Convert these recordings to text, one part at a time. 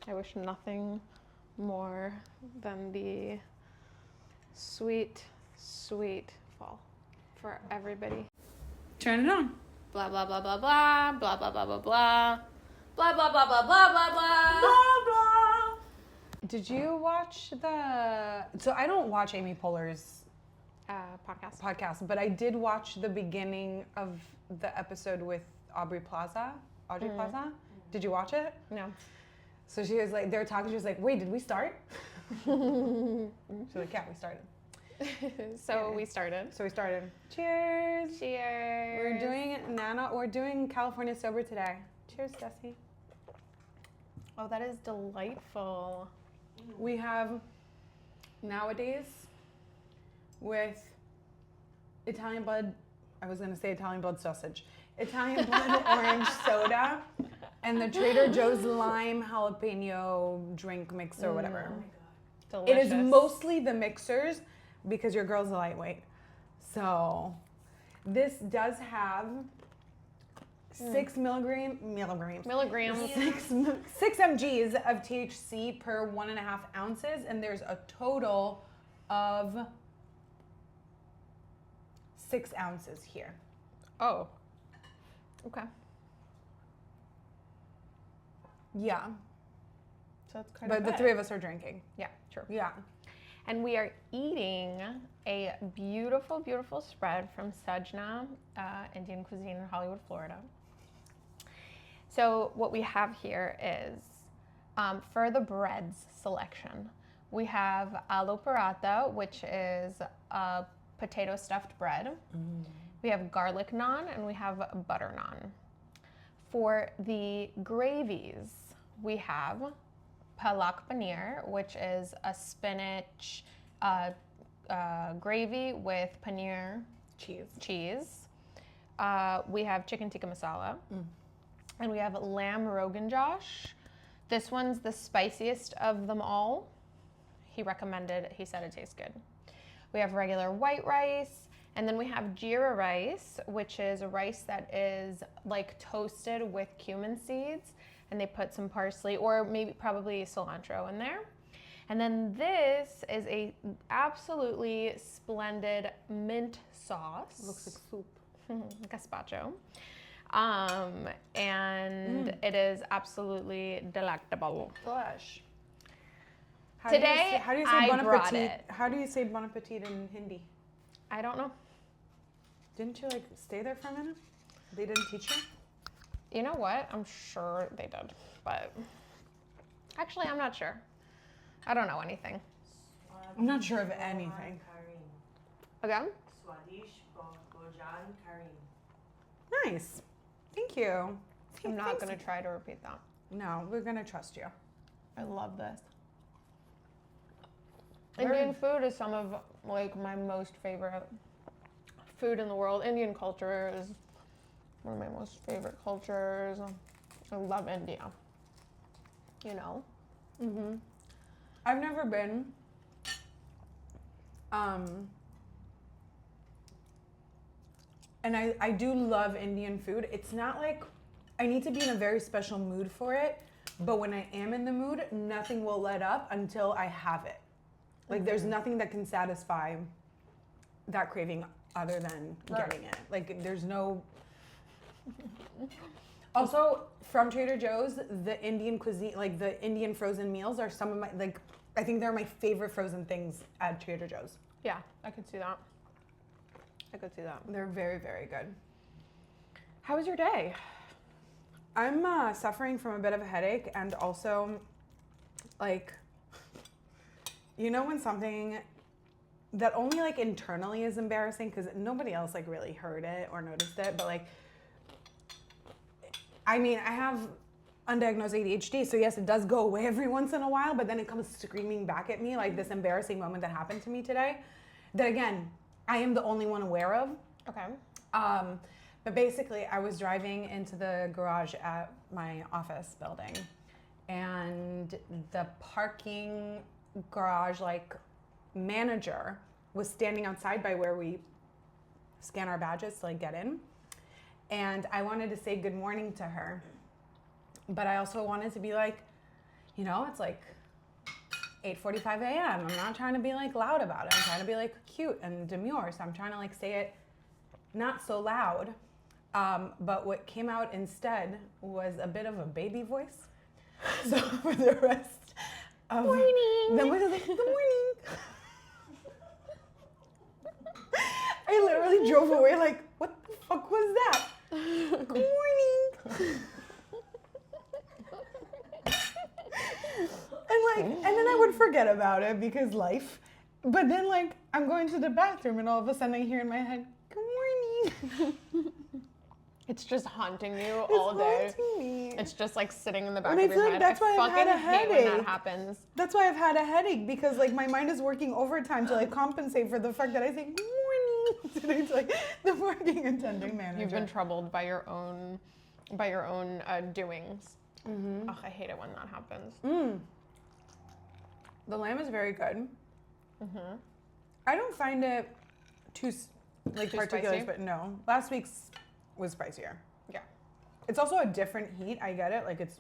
I wish nothing more than the sweet, sweet fall for everybody. Turn it on. Blah, blah, blah, blah, blah, blah, blah, blah, blah, blah. Blah, blah, blah, blah, blah, blah, blah. Blah, blah. Did you watch so I don't watch Amy Poehler's podcast, but I did watch the beginning of the episode with Aubrey Plaza. Did you watch it? No. So she was like, they were talking, she was like, wait, did we start? She's like, yeah, we started. We started. So we started. Cheers. Cheers. We're doing California sober today. Cheers, Jessie. Oh, that is delightful. We have nowadays with Italian blood, I was gonna say Italian blood sausage, Italian blood orange soda, and the Trader Joe's lime jalapeno drink mix or whatever. Oh my God. Delicious. It is mostly the mixers because your girl's a lightweight. So this does have 6 milligrams, 6 mg's of THC per 1.5 ounces, and there's a total of 6 ounces here. Oh. Okay. Yeah. So that's quite But the three of us are drinking. Yeah, true. Yeah. And we are eating a beautiful, beautiful spread from Sajna Indian Cuisine in Hollywood, Florida. So what we have here is, for the breads selection, we have Aloo Paratha, which is a potato stuffed bread. We have garlic naan and we have butter naan. For the gravies, we have Palak Paneer, which is a spinach gravy with paneer cheese. We have chicken tikka masala. And we have lamb Rogan Josh. This one's the spiciest of them all. He said it tastes good. We have regular white rice, and then we have Jeera Rice, which is a rice that is like toasted with cumin seeds, and they put some parsley or probably cilantro in there. And then this is a absolutely splendid mint sauce. Looks like soup. Gazpacho. And it is absolutely delectable. Delish. How Today, do you say I bon brought appetit? it. How do you say bon appetit in Hindi? I don't know. Didn't you like stay there for a minute? They didn't teach you? You know what? I'm sure they did, but actually, I'm not sure. I don't know anything. I'm not sure of anything. Again? Nice. Thank you. I'm not going to try to repeat that. No, we're going to trust you. I love this. Indian food is some of like my most favorite food in the world. Indian culture is one of my most favorite cultures. I love India. You know? Mm-hmm. I've never been. And I do love Indian food. It's not like I need to be in a very special mood for it, but when I am in the mood, nothing will let up until I have it. Like there's nothing that can satisfy that craving other than getting it. Like there's no. Also, from Trader Joe's, the Indian cuisine, like the Indian frozen meals are some of my, like, I think they're my favorite frozen things at Trader Joe's. Yeah, I could see that. They're very, very good. How was your day? I'm suffering from a bit of a headache, and also, like, you know when something that only like internally is embarrassing because nobody else like really heard it or noticed it, but like, I mean, I have undiagnosed ADHD, so yes, it does go away every once in a while, but then it comes screaming back at me, like this embarrassing moment that happened to me today, that again, I am the only one aware of. Okay. But basically, I was driving into the garage at my office building, and the parking garage like manager was standing outside by where we scan our badges to like get in, and I wanted to say good morning to her, but I also wanted to be like, you know, it's like 8:45 a.m. I'm not trying to be like loud about it. I'm trying to be like cute and demure. So I'm trying to like say it not so loud. But what came out instead was a bit of a baby voice. So for the rest of the morning, good morning. I literally drove away like, what the fuck was that? Good morning. And then I would forget about it because life. But then like I'm going to the bathroom and all of a sudden I hear in my head, good morning. It's just haunting you all day. It's haunting me. It's just like sitting in the back And of I your feel like head. that's why I I've had a fucking hate when that headache. happens. That's why I've had a headache because like my mind is working overtime to like compensate for the fact that I say good morning to like the working attending manager. You've been troubled by your own doings. Mm-hmm. Ugh, I hate it when that happens. The lamb is very good. Mm-hmm. I don't find it too particular, spicy? but no. Last week's was spicier. Yeah. It's also a different heat. I get it. Like it's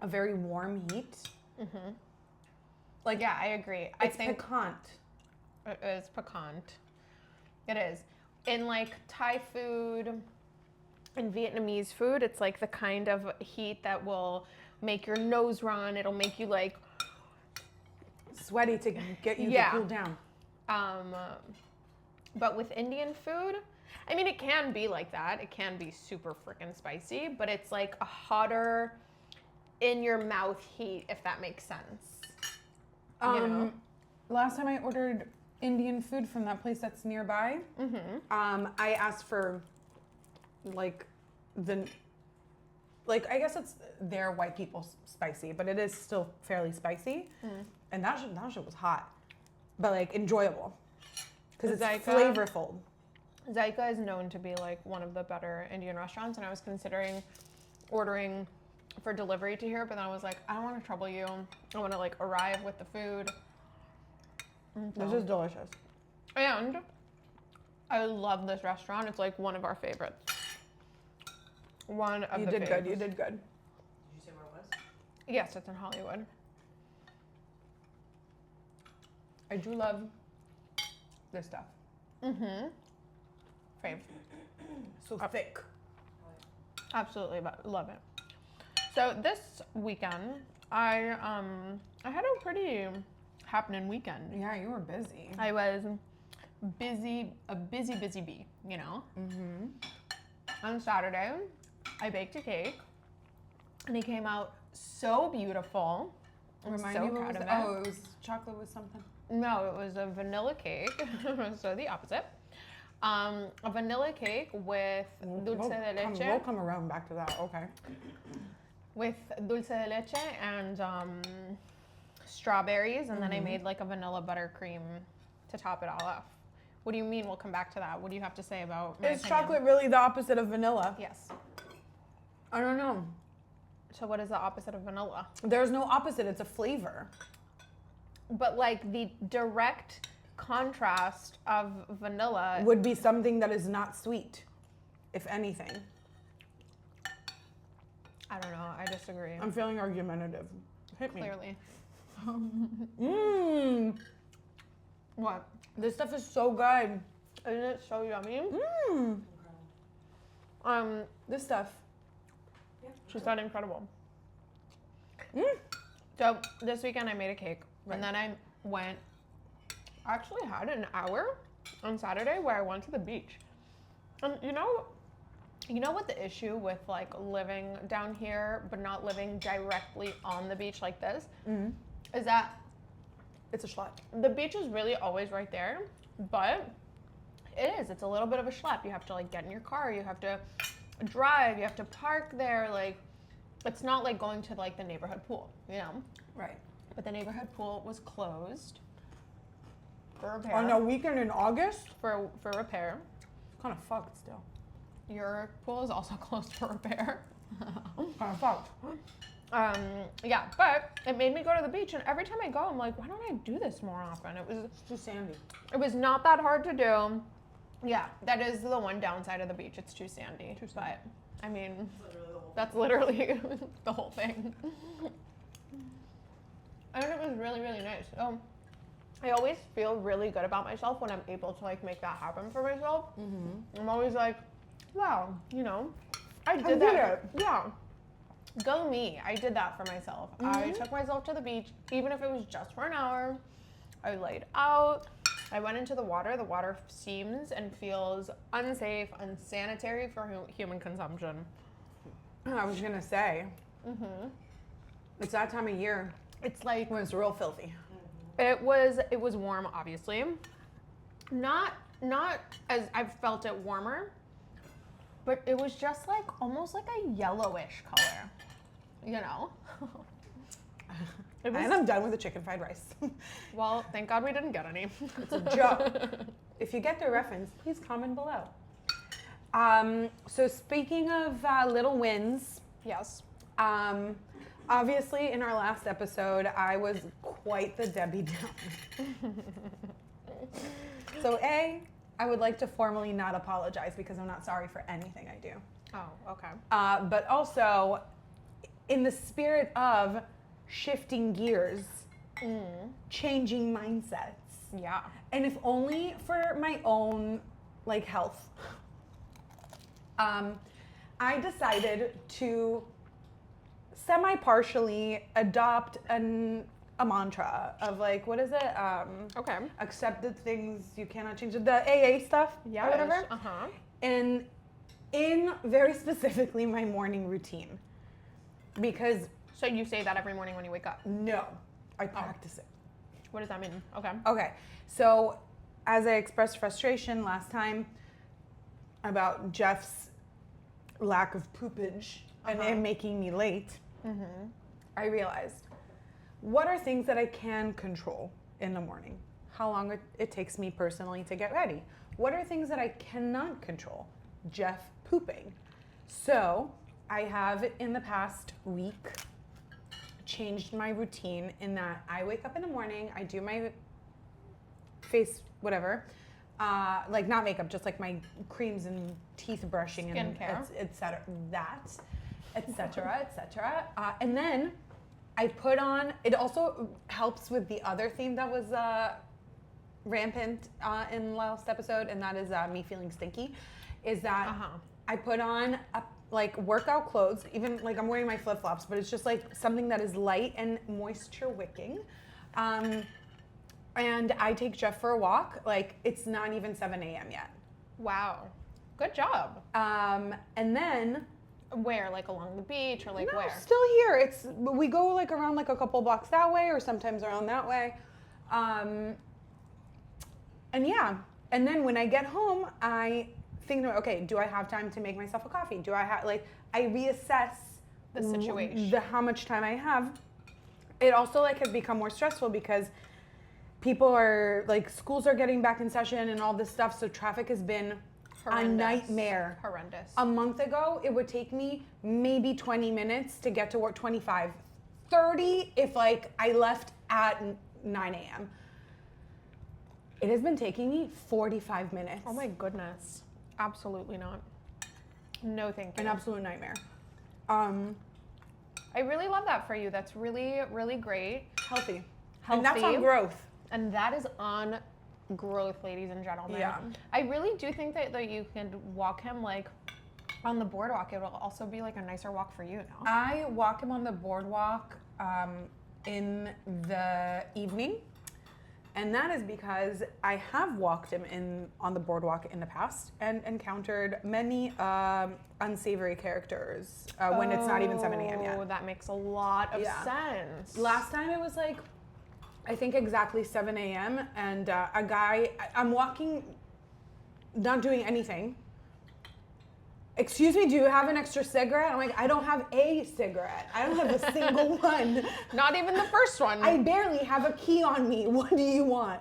a very warm heat. Mm-hmm. Like Yeah, I agree. it's piquant. It is piquant. It is. In like Thai food and Vietnamese food, it's like the kind of heat that will make your nose run. It'll make you like Sweaty to get you Yeah. to cool down. But with Indian food, I mean, it can be like that. It can be super freaking spicy, but it's like a hotter in your mouth heat, if that makes sense. You know? Last time I ordered Indian food from that place that's nearby, I asked for like I guess it's their white people spicy, but it is still fairly spicy. And that shit was hot, but like enjoyable because it's flavorful. Zyka is known to be like one of the better Indian restaurants, and I was considering ordering for delivery to here, but then I was like, I don't want to trouble you. I want to like arrive with the food. This is delicious. And I love this restaurant. It's like one of our favorites. One of You the did favorites. good. You did good. Did you say where it was? Yes, it's in Hollywood. I do love this stuff. Fave. So thick. Absolutely love it. So this weekend, I had a pretty happening weekend. Yeah, you were busy. I was busy bee, you know? On Saturday, I baked a cake, and it came out so beautiful. I'm Remind so me what proud was of it? it. Oh, it was chocolate with something. No, it was a vanilla cake, so the opposite. A vanilla cake with dulce de leche. We'll come around back to that. Okay. With dulce de leche and strawberries, and then I made like a vanilla buttercream to top it all off. What do you mean? We'll come back to that. What do you have to say about my Is opinion? chocolate really the opposite of vanilla? Yes. I don't know. So what is the opposite of vanilla? There's no opposite. It's a flavor. But like the direct contrast of vanilla Would be something that is not sweet, if anything. I don't know. I disagree. I'm feeling argumentative. Hit me. Clearly. Mmm. What? This stuff is so good. Isn't it so yummy? Mmm. This stuff. She said incredible. So this weekend I made a cake, and then I actually had an hour on Saturday where I went to the beach. And you know what the issue with like living down here but not living directly on the beach like this is that It's a schlep. the beach is really always right there, but it's a little bit of a schlep. You have to like get in your car, you have to drive, you have to park there. Like it's not like going to like the neighborhood pool, you know? Right. But the neighborhood pool was closed for repair. On a weekend in August? For repair. Kind of fucked still. Your pool is also closed for repair. Kind of fucked. Yeah, but it made me go to the beach, and every time I go, I'm like, why don't I do this more often? It's too sandy. It was not that hard to do. Yeah, that is the one downside of the beach. It's too sandy. But I mean, that's literally the whole thing. And it was really, really nice. I always feel really good about myself when I'm able to like make that happen for myself. I'm always like, wow, you know, I did that. Yeah. Go me. I did that for myself. I took myself to the beach, even if it was just for an hour. I laid out. I went into the water. The water seems and feels unsafe, unsanitary for human consumption. I was gonna say, it's that time of year. It's like When it's real filthy. it was warm, obviously. Not as I've felt it warmer, but it was just like almost like a yellowish color, you know. It was, And I'm done with the chicken fried rice. well, thank God we didn't get any. It's a joke. If you get the reference, please comment below. So speaking of little wins, Yes. obviously in our last episode, I was quite the Debbie Downer. So I would like to formally not apologize because I'm not sorry for anything I do. Oh, okay. But also, in the spirit of shifting gears, changing mindsets, Yeah. and if only for my own like health, I decided to semi-partially adopt a mantra of like, what is it? Okay. Accept the things you cannot change. The AA stuff, Yeah. or whatever. Uh-huh. And in very specifically my morning routine, because So you say that every morning when you wake up. no, I practice it. What does that mean? Okay. Okay, so as I expressed frustration last time about Jeff's lack of poopage and it making me late, I realized, what are things that I can control in the morning? How long it takes me personally to get ready? What are things that I cannot control? Jeff pooping. So I have in the past week changed my routine in that I wake up in the morning, I do my face, whatever, like not makeup, just like my creams and teeth brushing and Skincare. et cetera, et cetera. And then I put on, it also helps with the other theme that was rampant in last episode, and that is me feeling stinky, is that I put on like workout clothes, even like I'm wearing my flip-flops, but it's just like something that is light and moisture wicking. And I take Jeff for a walk. Like it's not even 7 a.m. yet. Wow. Good job. And then Where? Like along the beach or like no, where? still here. We go like around like a couple blocks that way, or sometimes around that way. And yeah, and then when I get home, I think, okay, do I have time to make myself a coffee? Do I have like I reassess The situation. how much time I have. It also like has become more stressful because people are like schools are getting back in session and all this stuff, so traffic has been a nightmare. Horrendous. A month ago, it would take me maybe 20 minutes to get to work, 25, 30 if like I left at 9 a.m. It has been taking me 45 minutes. Oh my goodness. Absolutely not. No, thank you. An absolute nightmare. I really love that for you. That's really, really great. Healthy. Healthy. And that's on growth. And that is on growth, ladies and gentlemen. Yeah. I really do think that you can walk him like on the boardwalk. It will also be like a nicer walk for you now. I walk him on the boardwalk in the evening. And that is because I have walked him on the boardwalk in the past and encountered many unsavory characters when it's not even 7 a.m. Oh, yet. that makes a lot of Yeah. sense. Last time it was like, I think exactly 7 a.m. and a guy, I'm walking, not doing anything. Excuse me, do you have an extra cigarette? I'm like, I don't have a cigarette. I don't have a single one. Not even the first one. I barely have a key on me. What do you want?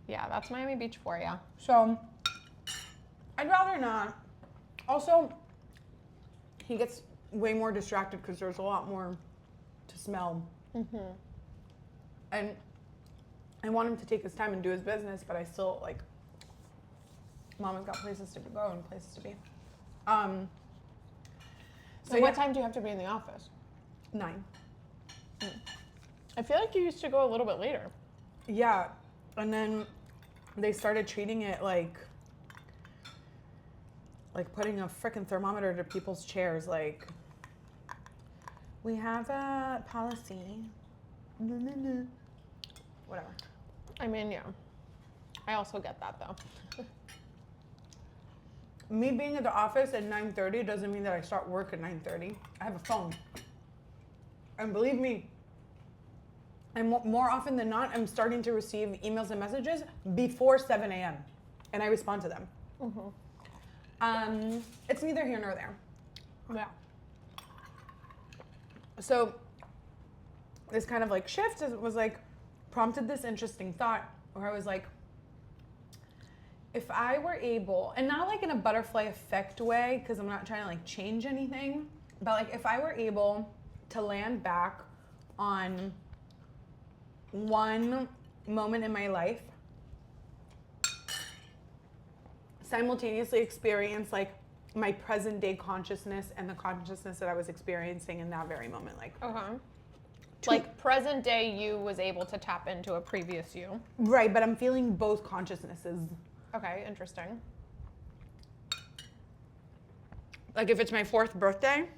Yeah, that's Miami Beach for you. So, I'd rather not. Also, he gets way more distracted because there's a lot more to smell. And I want him to take his time and do his business, but I still like, Mama's got places to go and places to be. So what time do you have to be in the office? 9. I feel like you used to go a little bit later. Yeah, and then they started treating it like putting a freaking thermometer to people's chairs. Like, we have a policy. Whatever. I mean, yeah. I also get that though. Me being at the office at 9:30 doesn't mean that I start work at 9:30. I have a phone. And believe me, and more often than not, I'm starting to receive emails and messages before 7 a.m. and I respond to them. It's neither here nor there. Yeah. So this kind of like shift was like prompted this interesting thought where I was like, if I were able, and not like in a butterfly effect way, because I'm not trying to like change anything, but like if I were able to land back on one moment in my life, simultaneously experience like my present day consciousness and the consciousness that I was experiencing in that very moment. Like, Like present day you was able to tap into a previous you. right, but I'm feeling both consciousnesses. Okay, interesting. Like if it's my 4th birthday,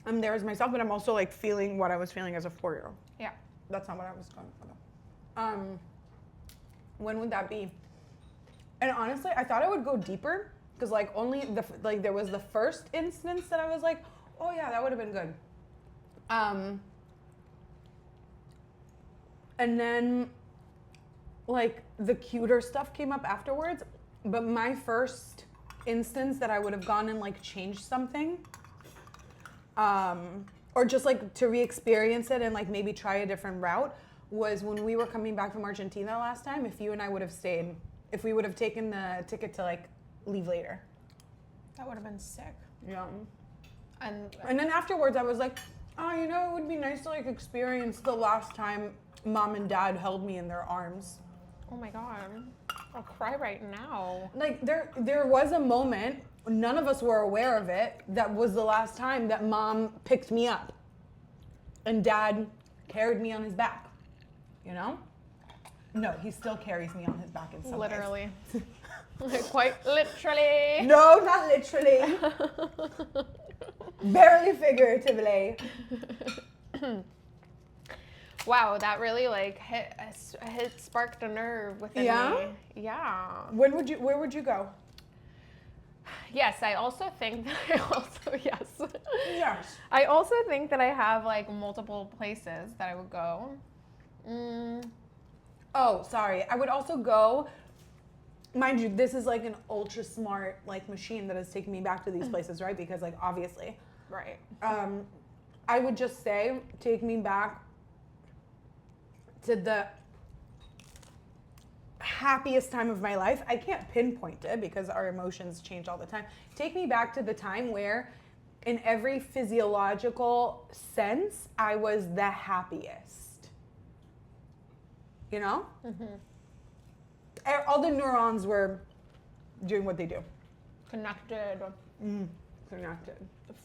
I'm there as myself, but I'm also like feeling what I was feeling as a 4-year-old. Yeah. That's not what I was going for though. When would that be? And honestly, I thought I would go deeper because like only there was the first instance that I was like, oh yeah, that would have been good. And then like the cuter stuff came up afterwards, but my first instance that I would have gone and like changed something, or just like to re-experience it and like maybe try a different route, was when we were coming back from Argentina last time. If you and I would have stayed, if we would have taken the ticket to like leave later. That would have been sick. Yeah. And And then afterwards I was like, oh, you know, it would be nice to like experience the last time mom and dad held me in their arms. oh my god, I'll cry right now. Like there was a moment, none of us were aware of it, that was the last time that mom picked me up and dad carried me on his back. You know? No, he still carries me on his back in some ways. Literally. Quite literally. No, not literally. Barely figuratively. Wow, that really like sparked a nerve within Yeah? me. Yeah. Where would you go? Yes, I also think that yes. Yes. I also think that I have like multiple places that I would go. Oh, sorry. I would also go, mind you, this is like an ultra smart like machine that is taking me back to these places, right? Because like obviously. Right. I would just say, take me back to the happiest time of my life. I can't pinpoint it because our emotions change all the time. Take me back to the time where, in every physiological sense, I was the happiest. You know? All the neurons were doing what they do. Connected. Connected.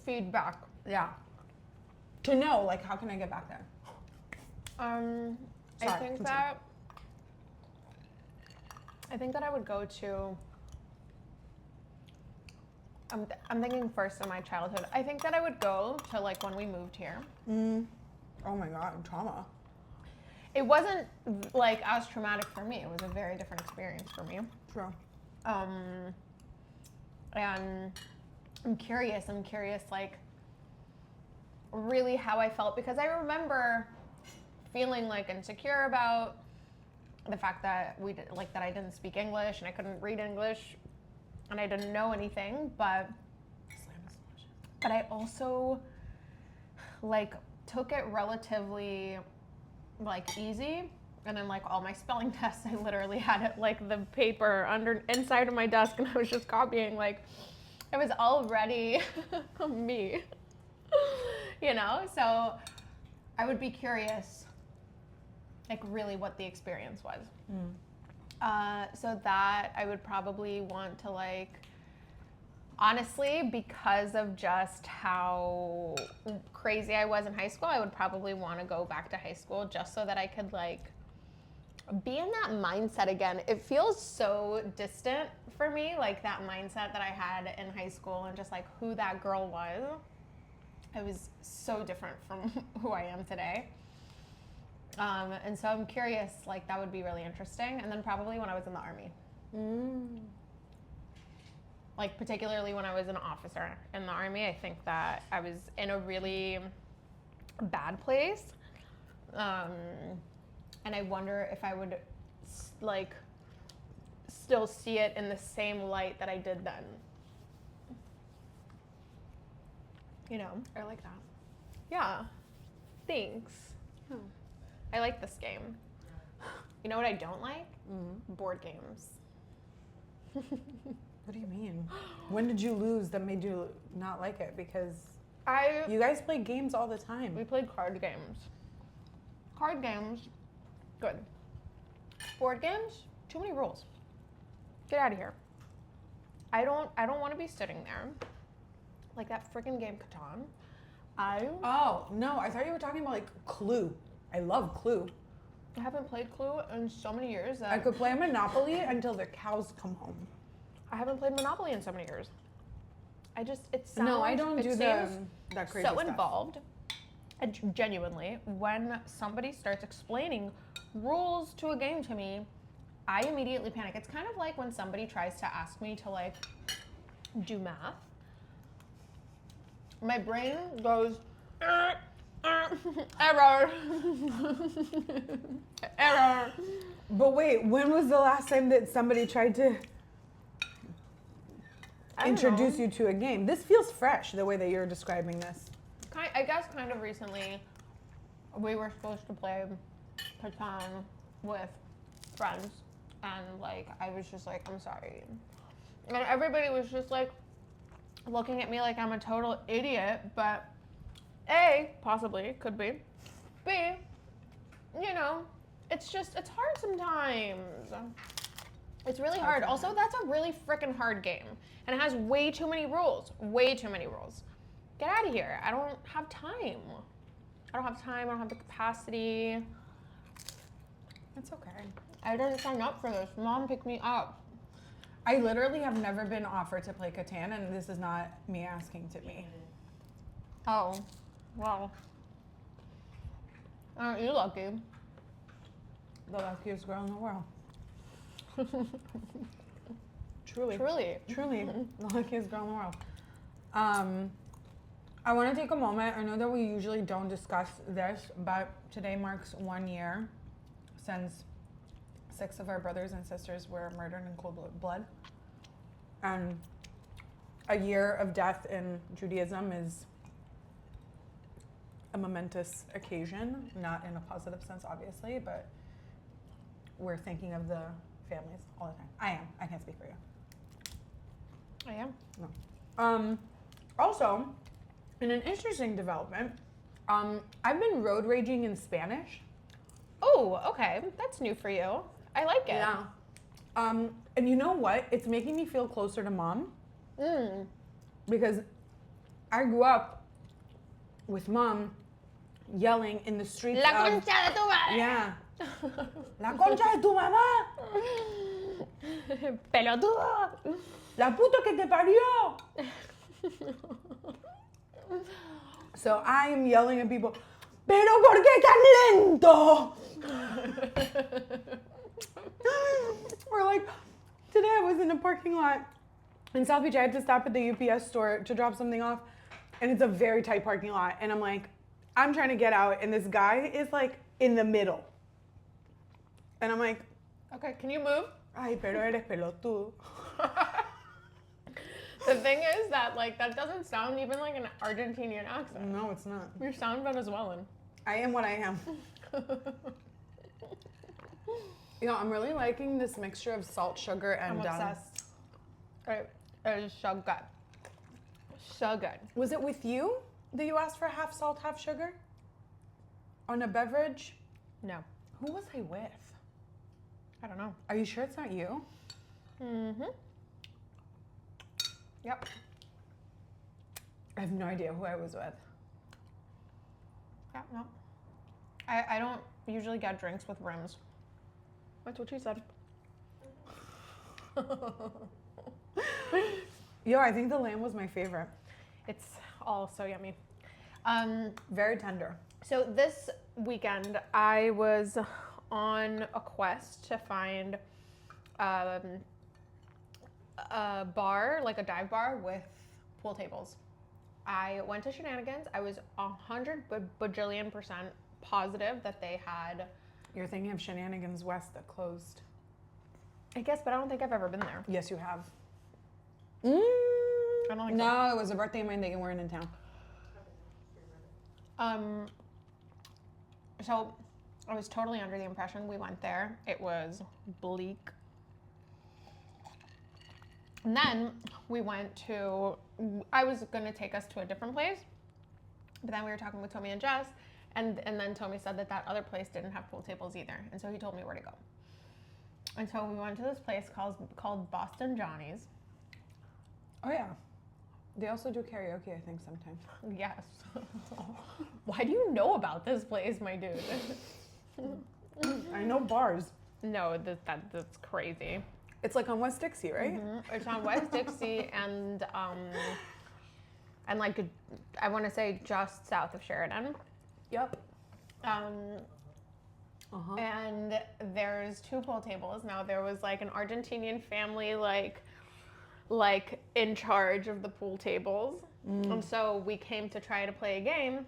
Feedback. Yeah. To know, like, how can I get back there? I Sorry, think continue. that I would go to. I'm thinking first of my childhood. I think that I would go to like when we moved here. Oh my God, trauma. It wasn't like as traumatic for me. It was a very different experience for me. True. And I'm curious like really how I felt, because I remember feeling like insecure about the fact that that I didn't speak English and I couldn't read English and I didn't know anything, but I also like took it relatively like easy. And then like all my spelling tests, I literally had it like the paper inside of my desk and I was just copying, like it was already me, you know? So I would be curious like really what the experience was. So that I would probably want to like, Honestly, because of just how crazy I was in high school, I would probably want to go back to high school just so that I could like be in that mindset again. It feels so distant for me, like that mindset that I had in high school and just like who that girl was. It was so different from who I am today. And so I'm curious, like that would be really interesting. And then probably when I was in the Army. Like particularly when I was an officer in the Army, I think that I was in a really bad place. And I wonder if I would like still see it in the same light that I did then. You know? I like that. Yeah. Thanks. I like this game. You know what I don't like? Board games. What do you mean? When did you lose that made you not like it? Because I you guys play games all the time. We played card games. Card games, good. Board games, too many rules. Get out of here. I don't want to be sitting there like that freaking game Catan. Oh, no, I thought you were talking about like Clue. I love Clue. I haven't played Clue in so many years that I could play Monopoly until the cows come home. I haven't played Monopoly in so many years. It sounds. No, I don't do that crazy so stuff. involved. And genuinely, when somebody starts explaining rules to a game to me, I immediately panic. It's kind of like when somebody tries to ask me to like do math. My brain goes, error, error. But wait, when was the last time that somebody tried to introduce you to a game? This feels fresh, the way that you're describing this. I guess kind of recently, we were supposed to play Catan with friends, and like I was just like, I'm sorry, and everybody was just like looking at me like I'm a total idiot. But A, possibly could be. B, you know, it's hard sometimes. It's really hard. Also, that's a really freaking hard game, and it has way too many rules. Way too many rules. Get out of here. I don't have time. I don't have the capacity. It's okay. I didn't sign up for this. Mom picked me up. I literally have never been offered to play Catan, and this is not me asking to be. Oh, well. Aren't you lucky? The luckiest girl in the world. Truly. Truly. The luckiest girl in the world. I want to take a moment. I know that we usually don't discuss this, but today marks 1 year since 6 of our brothers and sisters were murdered in cold blood. And a year of death in Judaism is a momentous occasion, not in a positive sense, obviously, but we're thinking of the families all the time. I am. I can't speak for you. I am. No. Also, in an interesting development, I've been road raging in Spanish. Oh, okay. That's new for you. I like it. Yeah. And you know what? It's making me feel closer to mom. Because I grew up with mom yelling in the streets La of... concha de tu madre. Yeah. La concha de tu mamá. Pelotudo. La puta que te parió. So I am yelling at people, pero por qué tan lento? Or like, today I was in a parking lot in South Beach. I had to stop at the UPS store to drop something off, and it's a very tight parking lot. And I'm like, I'm trying to get out, and this guy is like in the middle. And I'm like, Okay, can you move? ay, pero eres pelotudo. The thing is that like that doesn't sound even like an Argentinian accent. No, it's not. You sound Venezuelan. I am what I am. You know, I'm really liking this mixture of salt, sugar, and... I'm obsessed. It is so good. So good. Was it with you that you asked for half salt, half sugar? On a beverage? No, Who was I with? I don't know. Are you sure it's not you? Mm-hmm. Yep. I have no idea who I was with. Yeah, no. I don't usually get drinks with rims. That's what she said. Yo, I think the lamb was my favorite. It's all so yummy. Very tender. So this weekend, I was on a quest to find a bar, like a dive bar with pool tables. I went to Shenanigans. I was 100 bajillion% positive that they had. You're thinking of Shenanigans West that closed. I guess, but I don't think I've ever been there. Yes, you have. I don't think so. No, it was a birthday of mine that you weren't in town. So I was totally under the impression we went there. It was bleak. And then we went to, I was going to take us to a different place, but then we were talking with Tommy and Jess, and then Tommy said that other place didn't have pool tables either, and so he told me where to go. And so we went to this place called Boston Johnny's. Oh, yeah. They also do karaoke, I think, sometimes. Yes. Why do you know about this place, my dude? I know bars. No, that's crazy. It's like on West Dixie, right? Mm-hmm. It's on West Dixie and like I want to say just south of Sheridan. Yep. And there's 2 pool tables. Now there was like an Argentinian family like in charge of the pool tables. And so we came to try to play a game,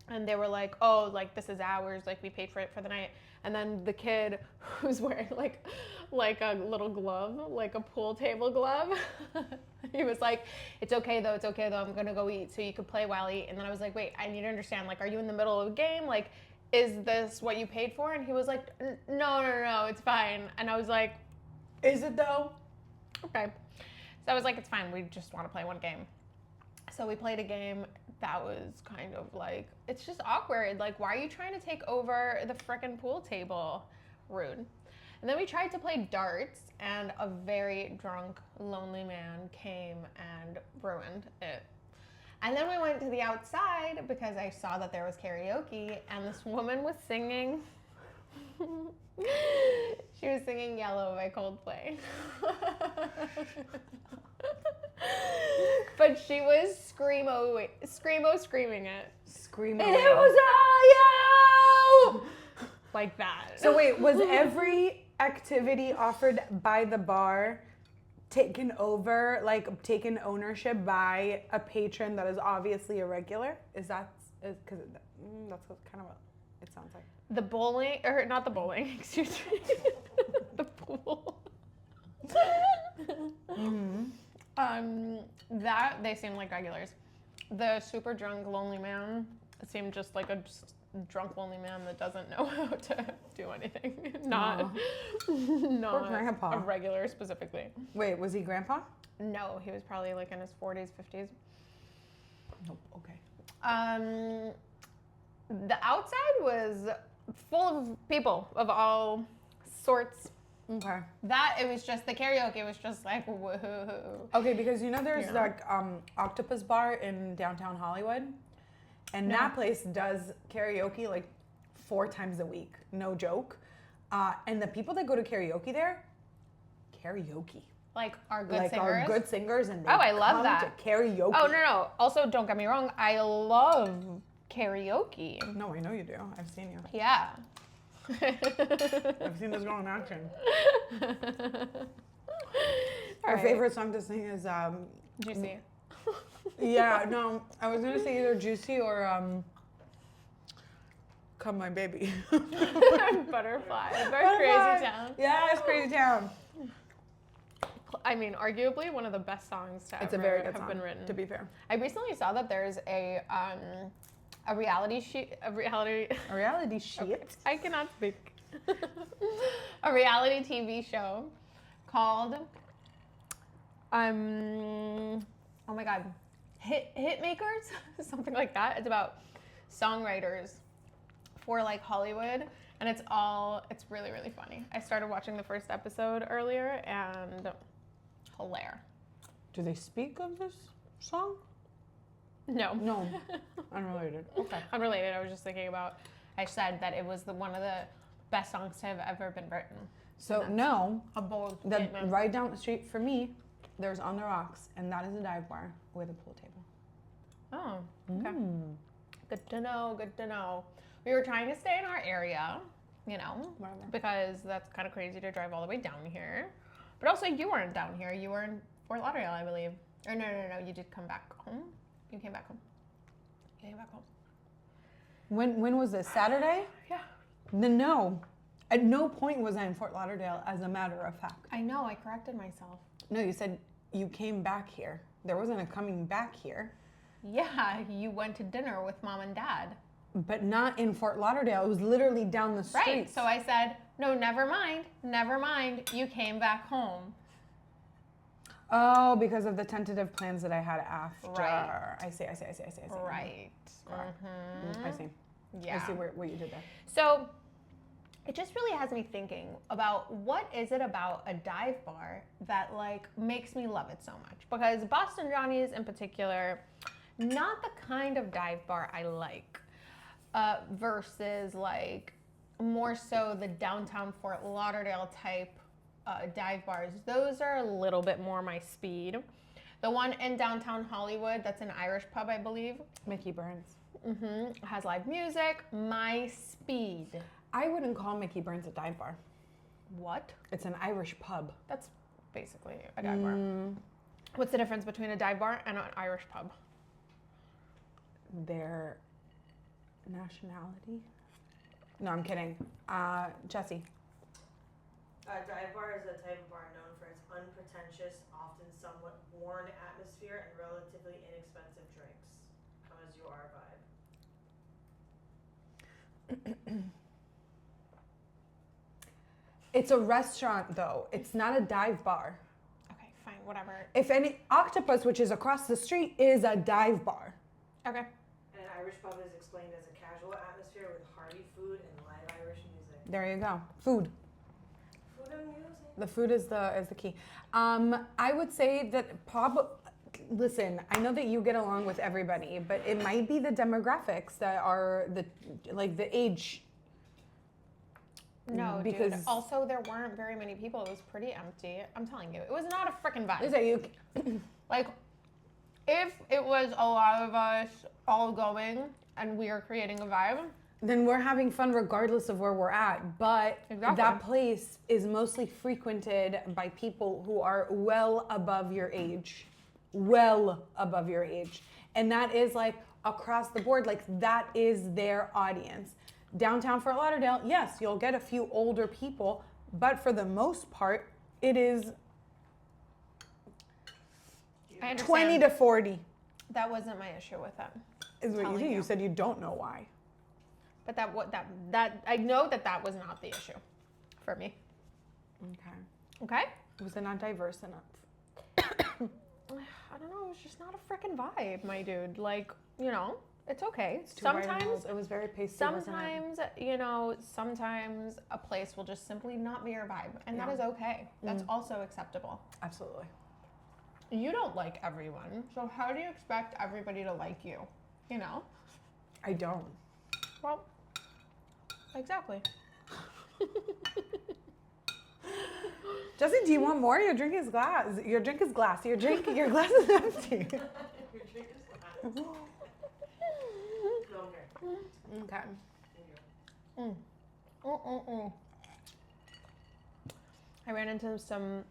and they were like, "Oh, like this is ours. Like we paid for it for the night." And then the kid who's wearing like a little glove, like a pool table glove, he was like, it's okay though. I'm gonna go eat so you could play while I eat. And then I was like, wait, I need to understand. Like, are you in the middle of a game? Like, is this what you paid for? And he was like, no, it's fine. And I was like, is it though? Okay. So I was like, it's fine. We just want to play one game. So we played a game that was kind of like, it's just awkward. Like, why are you trying to take over the frickin' pool table? Rude. And then we tried to play darts, and a very drunk, lonely man came and ruined it. And then we went to the outside because I saw that there was karaoke, and this woman was singing. She was singing Yellow by Coldplay. But she was screaming it. Screaming. It was all you! Like that. So wait, was every activity offered by the bar taken over, like taken ownership by a patron that is obviously a regular? Because that's kind of what it sounds like. The bowling, or not the bowling, excuse me. The pool. That, they seemed like regulars. The super drunk, lonely man seemed just like a drunk, lonely man that doesn't know how to do anything. Not Poor grandpa. a regular specifically. Wait, was he grandpa? No, he was probably like in his 40s, 50s. Nope. Okay. The outside was full of people of all sorts. Okay. It was just, the karaoke was just like, whoa. Okay, because there's like Octopus Bar in downtown Hollywood, and that place does karaoke like 4 times a week, no joke. And the people that go to karaoke there, karaoke. Like our good like singers. Our good singers, and they I love come that. to karaoke. Oh, no. Also, don't get me wrong, I love karaoke. No, I know you do. I've seen you. Yeah. I've seen this girl in action. Our Right. favorite song to sing is Juicy. Yeah, no, I was gonna say either Juicy or Come My Baby. Butterfly. Very Crazy Town. Yeah, it's Crazy Town. I mean, arguably one of the best songs to It's ever a very good have song, been written. to be fair. I recently saw that there's a reality A reality shit. Okay, I cannot speak. A reality TV show called oh my god, Hit Makers, something like that. It's about songwriters for like Hollywood, and it's really, really funny. I started watching the first episode earlier, and hilarious. Do they speak of this song? No. No. Unrelated. Okay. Unrelated. I was just thinking about, I said that it was one of the best songs to have ever been written. So That's no, a bold the statement. right down the street for me, there's On the Rocks, and that is a dive bar with a pool table. Oh, okay. Good to know. Good to know. We were trying to stay in our area, you know, Whatever. because that's kind of crazy to drive all the way down here. But also, you weren't down here. You were in Fort Lauderdale, I believe. Or no. You did come back home. You came back home. You came back home. When was this? Saturday? Yeah. No. At no point was I in Fort Lauderdale, as a matter of fact. I know. I corrected myself. No, you said you came back here. There wasn't a coming back here. Yeah, you went to dinner with mom and dad. But not in Fort Lauderdale. It was literally down the street. Right. So I said, no, never mind. Never mind. You came back home. Oh, because of the tentative plans that I had after. Right. I see. Right. I see. Yeah. I see what you did there. So it just really has me thinking about what is it about a dive bar that like makes me love it so much? Because Boston Johnny's in particular, not the kind of dive bar I like, versus like more so the downtown Fort Lauderdale type dive bars. Those are a little bit more my speed. The one in downtown Hollywood, that's an Irish pub, I believe. Mickey Burns. Has live music. My speed. I wouldn't call Mickey Burns a dive bar. What? It's an Irish pub. That's basically a dive bar. What's the difference between a dive bar and an Irish pub? Their nationality? No, I'm kidding. Jesse. A dive bar is a type of bar known for its unpretentious, often somewhat worn atmosphere and relatively inexpensive drinks. Come as you are vibe. It's a restaurant, though. It's not a dive bar. Okay, fine, whatever. If any, Octopus, which is across the street, is a dive bar. Okay. And an Irish pub is explained as a casual atmosphere with hearty food and live Irish music. There you go. Food. Food and music. The food is the key. I would say that listen, I know that you get along with everybody, but it might be the demographics that are the age. No, Because- dude. Also, there weren't very many people. It was pretty empty. I'm telling you, it was not a freaking vibe. Is that you? Like, if it was a lot of us all going and we are creating a vibe, Then we're having fun regardless of where we're at. But Exactly. that place is mostly frequented by people who are well above your age. Well above your age. And that is like across the board, like that is their audience. Downtown Fort Lauderdale, yes, you'll get a few older people, but for the most part, it is I understand. 20 to 40 That wasn't my issue with it. is what you Telling do. you. You said you don't know why. But that I know that was not the issue for me. Okay. Okay? Was it not diverse enough? I don't know. It was just not a freaking vibe, my dude. Like, you know, it's okay. Too white and old. It was very pasty. wasn't it? Sometimes, you know, sometimes a place will just simply not be your vibe, and that Yeah. is okay. That's also acceptable. Absolutely. You don't like everyone, so how do you expect everybody to like you? You know? I don't. Well, exactly. Jesse, do you want more? Your drink is glass. Your drink is glass. Your glass is empty. Your drink is flat. No, okay. Okay. There you go. I ran into some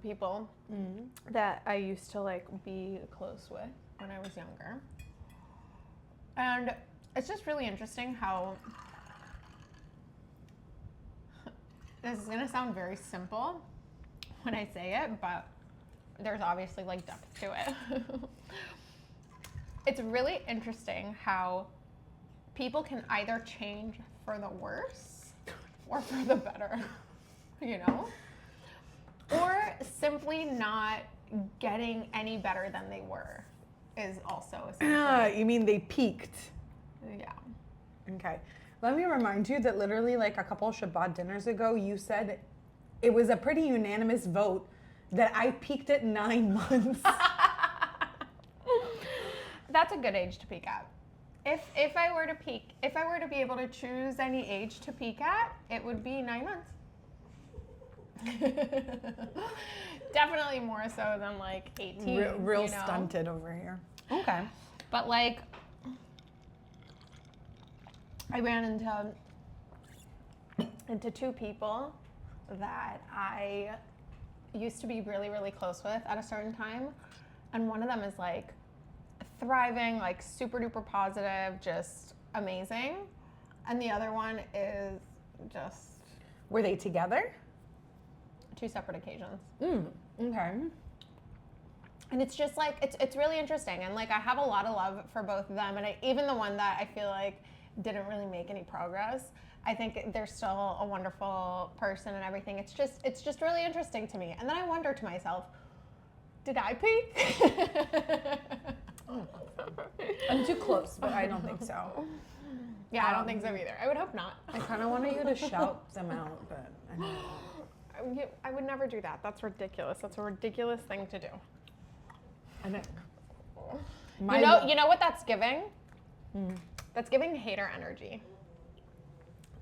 people that I used to like be close with when I was younger. And it's just really interesting how this is gonna sound very simple when I say it, but there's obviously like depth to it. It's really interesting how people can either change for the worse or for the better, you know? Or simply not getting any better than they were is also essentially, You mean they peaked? yeah. Okay. Let me remind you that literally like a couple Shabbat dinners ago, you said it was a pretty unanimous vote that I peaked at 9 months. That's a good age to peak at. If I were to be able to choose any age to peak at, it would be 9 months. Definitely more so than like 18. Real you know? stunted over here. Okay. But like, I ran into two people that I used to be really, really close with at a certain time. And one of them is like thriving, like super duper positive, just amazing. And the other one is just Were they together? 2 separate occasions. Okay. And it's just like, it's really interesting. And like, I have a lot of love for both of them. And even the one that I feel like didn't really make any progress, I think they're still a wonderful person and everything. It's just really interesting to me. And then I wonder to myself, did I peak? I'm too close, but I don't think so. Yeah, I don't think so either. I would hope not. I kind of wanted you to shout them out, but I don't know. I would never do that. That's ridiculous. That's a ridiculous thing to do. I don't. You know what that's giving? That's giving hater energy.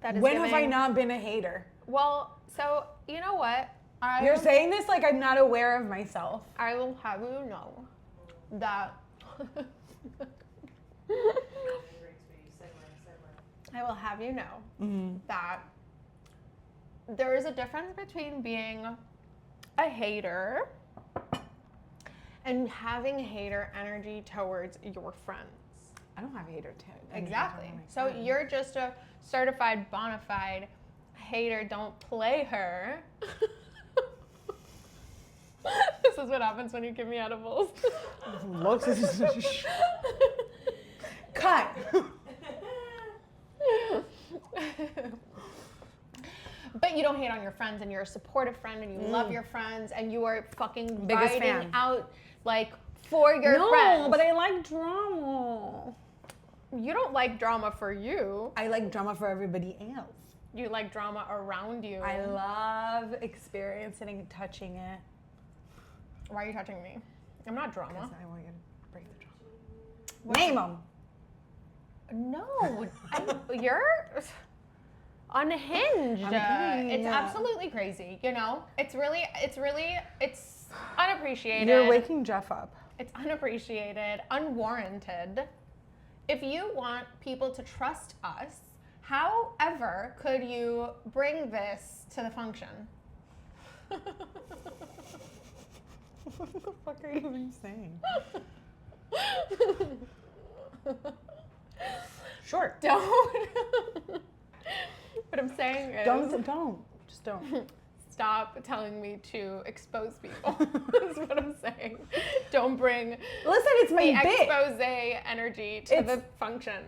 That is When have I not been a hater? Well, so you know what? You're saying this like I'm not aware of myself. I will have you know that I will have you know that there is a difference between being a hater and having hater energy towards your friends. I don't have hater too. Exactly. So you're just a certified bona fide hater. Don't play her. This is what happens when you give me edibles. Looks. Cut. But you don't hate on your friends, and you're a supportive friend, and you love your friends, and you are fucking Biggest riding fan. out like for your friends. No, but I like drama. You don't like drama for you. I like drama for everybody else. You like drama around you. I love experiencing and touching it. Why are you touching me? I'm not drama. Because I want you to break the drama. Name them. No, you're unhinged. I'm kidding, It's yeah. absolutely crazy. You know, it's unappreciated. You're waking Jeff up. It's unappreciated, unwarranted. If you want people to trust us, however could you bring this to the function? What the fuck are you even saying? Sure. Don't. What I'm saying is, Just don't. stop telling me to expose people. That's what I'm saying. Don't bring Listen, it's my the bit. expose energy to the function.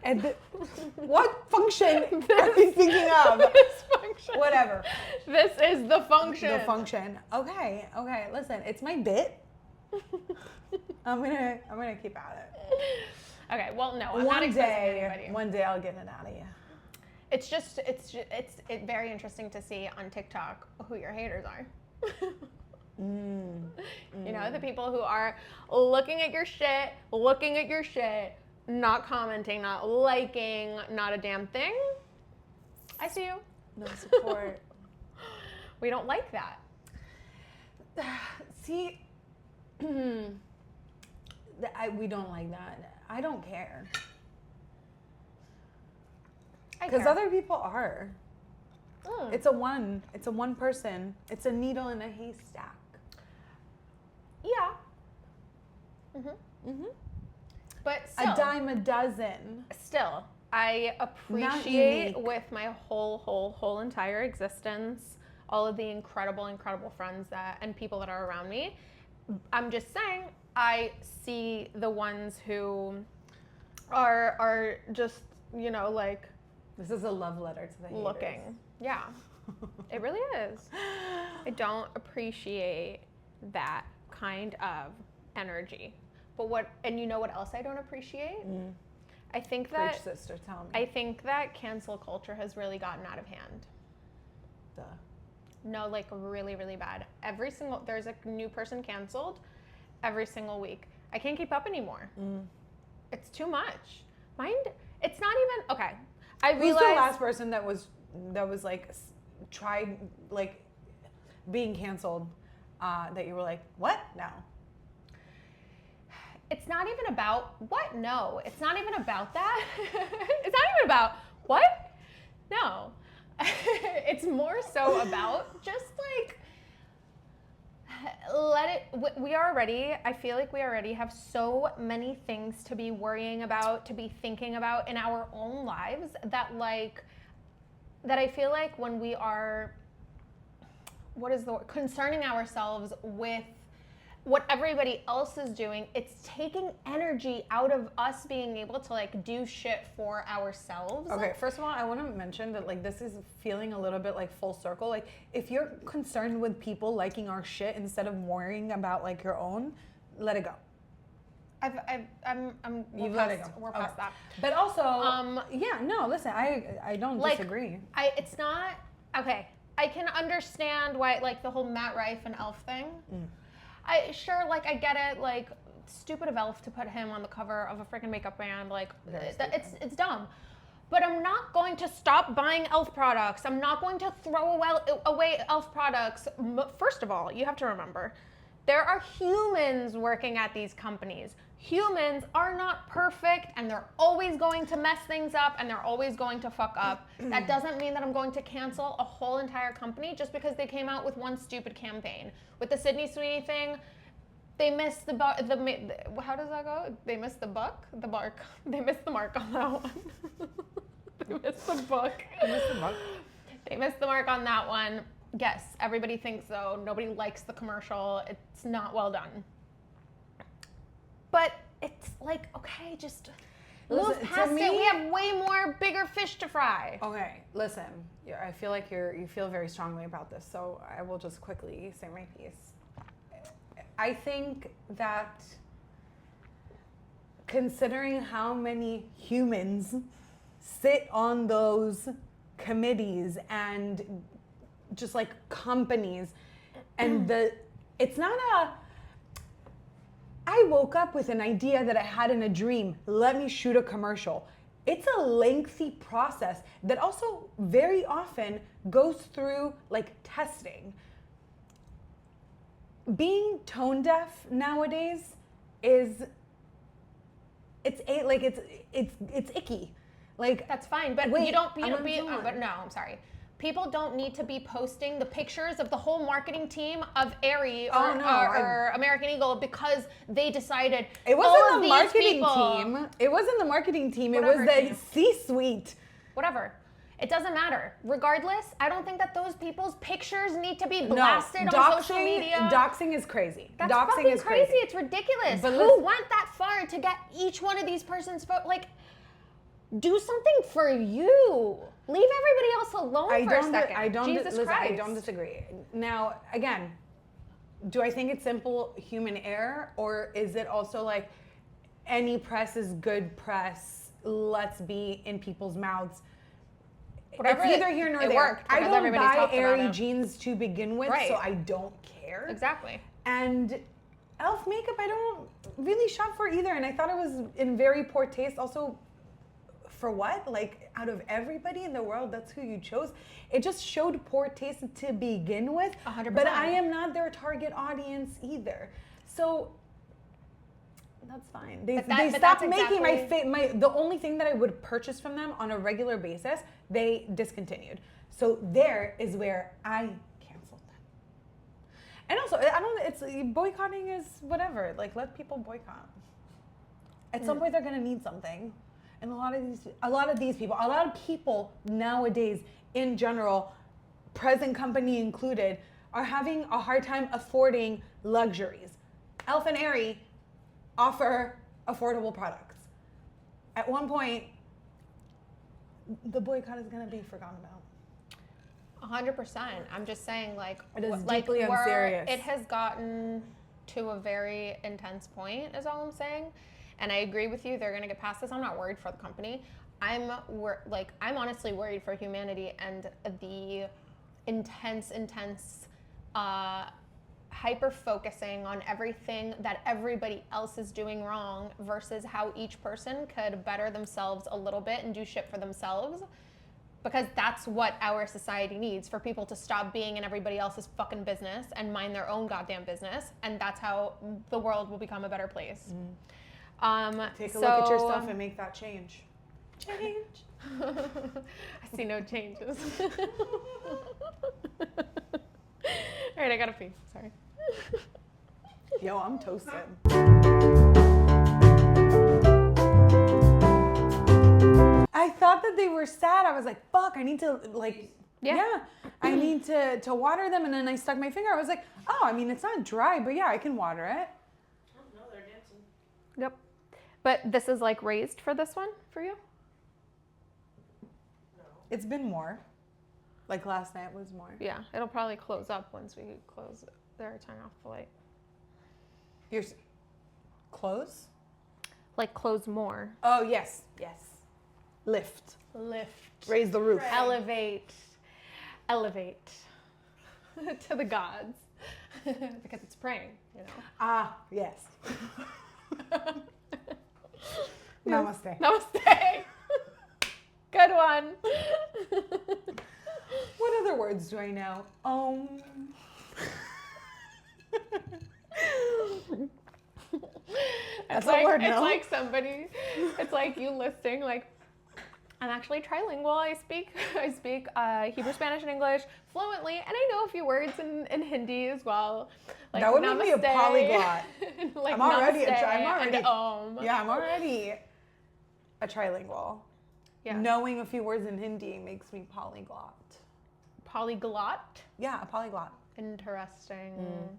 What function are you thinking of? This function. Whatever. This is the function. The function. Okay. Listen, it's my bit. I'm gonna keep at it. Okay. Well, no, I'm not exposing anybody. One day I'll get it out of you. It's very interesting to see on TikTok who your haters are. You know, the people who are looking at your shit, not commenting, not liking, not a damn thing. I see you. No support. We don't like that. See, we don't like that. I don't care. Because other people are. It's a one person. It's a needle in a haystack. Yeah. But still, A dime a dozen. still, I appreciate with my whole entire existence all of the incredible friends and people that are around me. I'm just saying, I see the ones who are just, you know, like, This is a love letter to the haters. looking. Yeah, it really is. I don't appreciate that kind of energy. But and you know what else I don't appreciate? I think that, Preach, sister, tell me. I think that cancel culture has really gotten out of hand. Duh. No, like really, really bad. There's a new person canceled every single week. I can't keep up anymore. It's too much. Mind, it's not even, okay. I Who's realized. the last person that was like tried like being canceled that you were like, what? No. It's not even about what? No. It's not even about that. It's not even about what? No. It's more so about just like I feel like we already have so many things to be worrying about, to be thinking about in our own lives that I feel like when we are, concerning ourselves with what everybody else is doing, it's taking energy out of us being able to like do shit for ourselves. Okay, first of all, I want to mention that like this is feeling a little bit like full circle. Like if you're concerned with people liking our shit instead of worrying about like your own, let it go. We're let it go. We're past that. But also, yeah, no, listen, I don't Like, disagree. It's not okay. I can understand why like the whole Matt Rife and Elf thing. I get it, like stupid of Elf to put him on the cover of a freaking makeup brand, like it's dumb. But I'm not going to stop buying Elf products. I'm not going to throw away Elf products. First of all, you have to remember, there are humans working at these companies. Humans are not perfect and they're always going to mess things up and they're always going to fuck up. That doesn't mean that I'm going to cancel a whole entire company just because they came out with one stupid campaign. With the Sydney Sweeney thing, they missed how does that go? They missed the mark. They missed the mark on that one. They missed the book. They missed the mark on that one. Yes, everybody thinks so. Nobody likes the commercial. It's not well done. But it's like, okay, just move past it. We have way more bigger fish to fry. Okay, listen, I feel like you feel very strongly about this, so I will just quickly say my piece. I think that considering how many humans sit on those committees and just like companies, and it's not I woke up with an idea that I had in a dream. Let me shoot a commercial. It's a lengthy process that also very often goes through like testing. Being tone deaf nowadays it's icky. Like that's fine, but wait, but no, I'm sorry. People don't need to be posting the pictures of the whole marketing team of Aerie or American Eagle because they decided it wasn't the marketing team. It wasn't the marketing team. It was the C-suite. Whatever. It doesn't matter. Regardless, I don't think that those people's pictures need to be blasted on social media. Doxing is crazy. That's doxing fucking is crazy. It's ridiculous. But who went that far to get each one of these persons like? Do something for you. Leave everybody else alone for a second. Jesus Christ. I don't disagree. Now, again, do I think it's simple human error, or is it also like any press is good press? Let's be in people's mouths. Whatever, it's neither here nor there. Worked I don't buy Aerie jeans to begin with, so I don't care. Exactly. And Elf makeup, I don't really shop for either, and I thought it was in very poor taste. Also, for what? Like, out of everybody in the world, that's who you chose? It just showed poor taste to begin with. 100%. But I am not their target audience either. So that's fine. They stopped making the only thing that I would purchase from them on a regular basis, they discontinued. So there is where I canceled them. And also, boycotting is whatever. Like, let people boycott. At some point, they're gonna need something. And a lot of people nowadays in general, present company included, are having a hard time affording luxuries. Elf and Aerie offer affordable products. At one point, the boycott is going to be forgotten about. 100%. I'm just saying, like, it is deeply unserious. It has gotten to a very intense point, is all I'm saying. And I agree with you. They're going to get past this. I'm not worried for the company. I'm honestly worried for humanity and the intense hyper focusing on everything that everybody else is doing wrong versus how each person could better themselves a little bit and do shit for themselves. Because that's what our society needs, for people to stop being in everybody else's fucking business and mind their own goddamn business. And that's how the world will become a better place. Take a look at yourself and make that change. Change. I see no changes. All right, I gotta pee. Sorry. Yo, I'm toasted. I thought that they were sad. I was like, fuck, I need to I need to water them. And then I stuck my finger. I was like, oh, I mean, it's not dry, but yeah, I can water it. Oh, no, they're dancing. Yep. But this is like raised for this one for you? No. It's been more. Like last night was more. Yeah, it'll probably close up once we close it. There, turn off the light. Close? Like close more. Oh, yes. Yes. Lift. Raise the roof. Right. Elevate to the gods. Because it's praying, you know. Ah, yes. Namaste. Namaste. Good one. What other words do I know? That's a word, no? It's like somebody, it's like you listing, like, I'm actually trilingual. I speak Hebrew, Spanish, and English fluently, and I know a few words in Hindi as well. Like that would make me a polyglot. Like I'm already I'm already a trilingual. Yeah. Knowing a few words in Hindi makes me polyglot. Polyglot? Yeah, a polyglot. Interesting.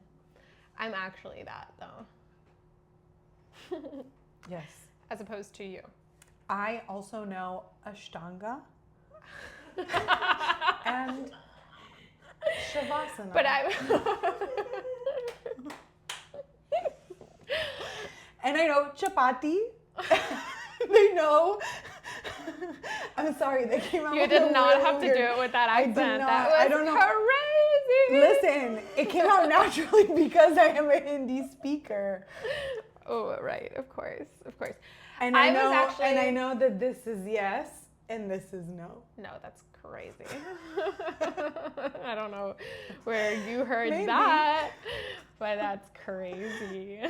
I'm actually that though. Yes. As opposed to you. I also know Ashtanga and Shavasana. But and I know chapati. They know. I'm sorry, they came out. You with did a not really have to do weird- it with that I accent. did not. That was I don't know. crazy. Listen, it came out naturally because I am a Hindi speaker. Oh, right, of course. And I know that this is yes and this is no. No, that's crazy. I don't know where you heard Maybe. that, but that's crazy.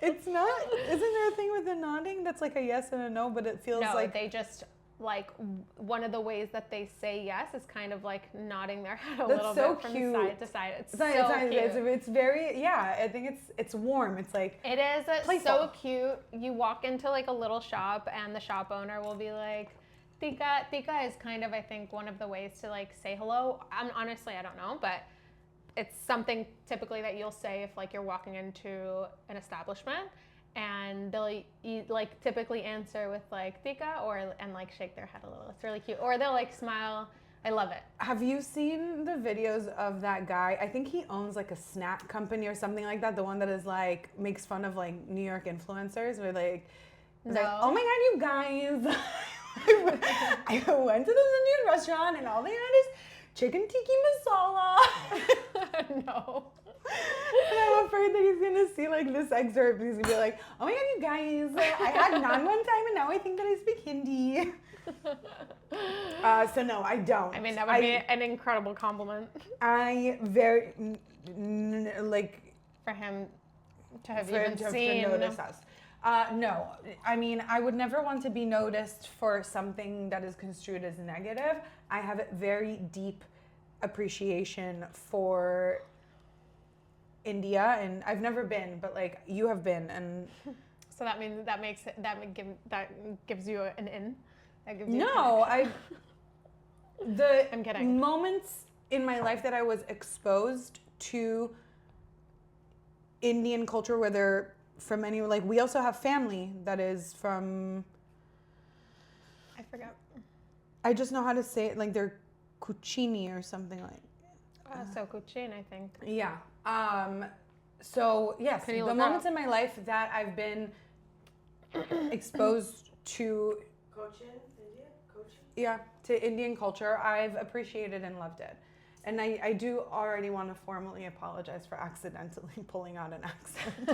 It's not. Isn't there a thing with the nodding that's like a yes and a no, but it feels No, like they just like one of the ways that they say yes is kind of like nodding their head a That's little so bit from cute. side to side. It's not- so cute. It's very I think it's warm. It's like It is playful. so cute. You walk into like a little shop and the shop owner will be like, Tikka. Tikka is kind of, I think, one of the ways to like say hello. Honestly, I don't know, but it's something typically that you'll say if like you're walking into an establishment, and they'll like typically answer with like Tikka and like shake their head a little. It's really cute. Or they'll like smile. I love it. Have you seen the videos of that guy? I think he owns like a snack company or something like that. The one that is like makes fun of like New York influencers, where like, it's like, oh my god, you guys! I went to this Indian restaurant and all they had is chicken tikka masala. No. And I'm afraid that he's gonna see like this excerpt. He's gonna be like, oh my god, you guys! I had naan one time and now I think that I speak Hindi. So no, I don't. I mean, that would be an incredible compliment I very like for him to have for him even to seen. notice us. No, I mean, I would never want to be noticed for something that is construed as negative. I have a very deep appreciation for India, and I've never been, but like you have been, and So that means that gives you an in. That gives you no, I'm kidding. moments in my life that I was exposed to Indian culture, whether from any, like we also have family that is from, I forgot. I just know how to say it, like they're Kuchini or something like. So Cochin, I think. Yeah. So yes, Can you the look moments up? in my life that I've been exposed to, Cochin, India? Cochin? yeah, to Indian culture, I've appreciated and loved it. And I do already want to formally apologize for accidentally pulling out an accent.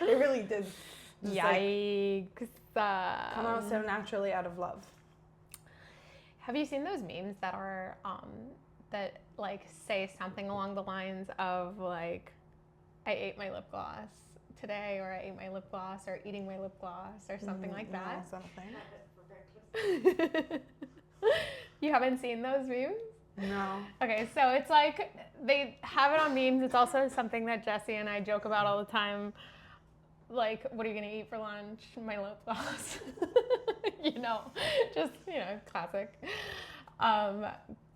It really did. Just Yikes. come out so naturally out of love. Have you seen those memes that are that like say something along the lines of like, I ate my lip gloss today, or I ate my lip gloss, or eating my lip gloss, or something like that? Is that a thing? Had it for breakfast. You haven't seen those memes? No. Okay, so it's like they have it on memes. It's also something that Jesse and I joke about all the time. Like, what are you gonna eat for lunch? My lip gloss. Classic.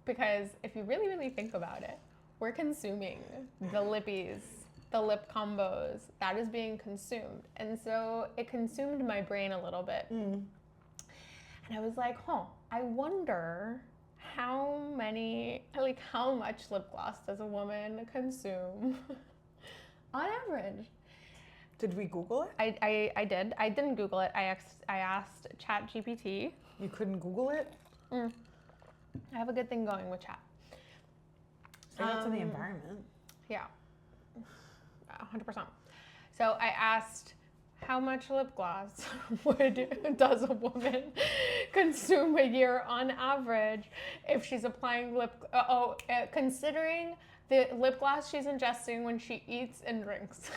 Because if you really, really think about it, we're consuming the lippies, the lip combos. That is being consumed. And so it consumed my brain a little bit. And I was like, I wonder how much lip gloss does a woman consume on average? Did we Google it? I did. I didn't Google it. I asked ChatGPT. You couldn't Google it? I have a good thing going with Chat. Say that to the environment. Yeah, 100%. So I asked, how much lip gloss does a woman consume a year on average if she's applying considering the lip gloss she's ingesting when she eats and drinks?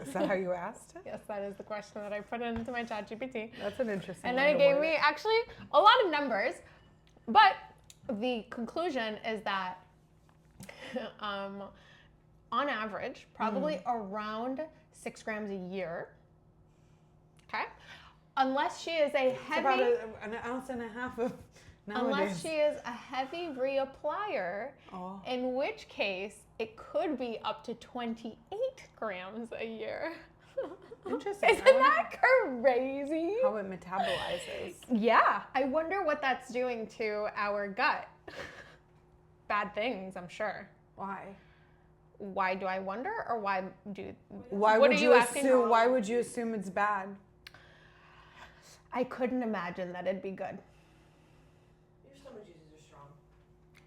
Is that how you asked it? Yes, that is the question that I put into my ChatGPT. That's an interesting And way then it to gave word me actually a lot of numbers, but the conclusion is that on average, probably around 6 grams a year. Okay? Unless she is a It's heavy, about an ounce and a half of nowadays. unless she is a heavy reapplier, Oh. in which case it could be up to 28 grams a year. Interesting. Isn't that crazy? How it metabolizes. Yeah, I wonder what that's doing to our gut. Bad things, I'm sure. Why? Why do I wonder, or why do? Why what would are you asking? assume? Why would you assume it's bad? I couldn't imagine that it'd be good. Your stomach juices are strong.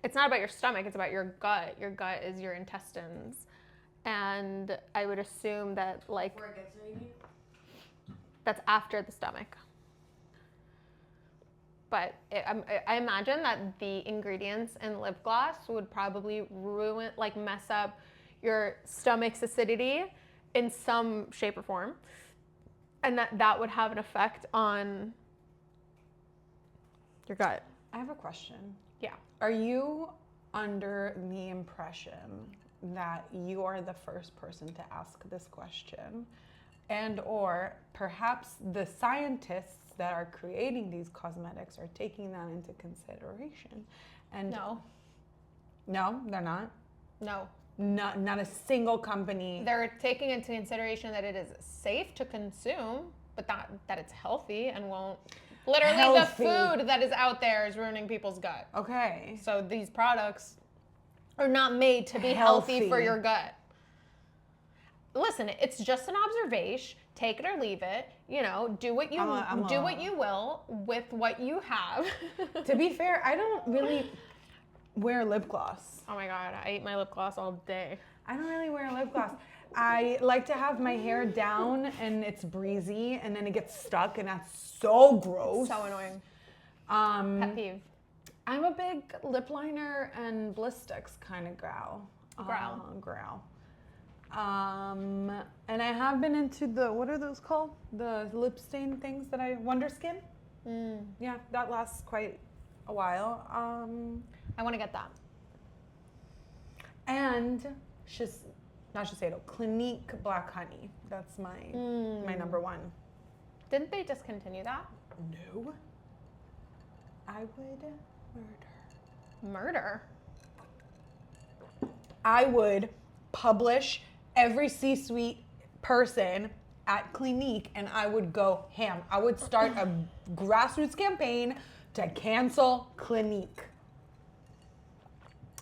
It's not about your stomach; it's about your gut. Your gut is your intestines, and I would assume that like Before it gets there, you mean? that's after the stomach. But I imagine that the ingredients in lip gloss would probably mess up your stomach's acidity in some shape or form. And that would have an effect on your gut. I have a question. Yeah. Are you under the impression that you are the first person to ask this question? And or perhaps the scientists that are creating these cosmetics are taking that into consideration? And No. No, they're not. No. Not a single company. They're taking into consideration that it is safe to consume, but that it's healthy and won't. Literally, Healthy. the food that is out there is ruining people's gut. Okay. So these products are not made to be healthy for Healthy. your gut. Listen, it's just an observation. Take it or leave it. Do what you what you will with what you have. To be fair, I don't really wear lip gloss. Oh my God, I eat my lip gloss all day. I don't really wear lip gloss. I like to have my hair down and it's breezy and then it gets stuck and that's so gross. So annoying. Pet peeve. I'm a big lip liner and bliss sticks kind of gal. Growl. And I have been into what are those called? The lip stain things Wonder Skin. Yeah, that lasts quite a while. I want to get that. And Shiseido, Clinique Black Honey. That's my number one. Didn't they discontinue that? No. I would Murder? I would publish every C-suite person at Clinique and I would go ham. I would start a grassroots campaign to cancel Clinique.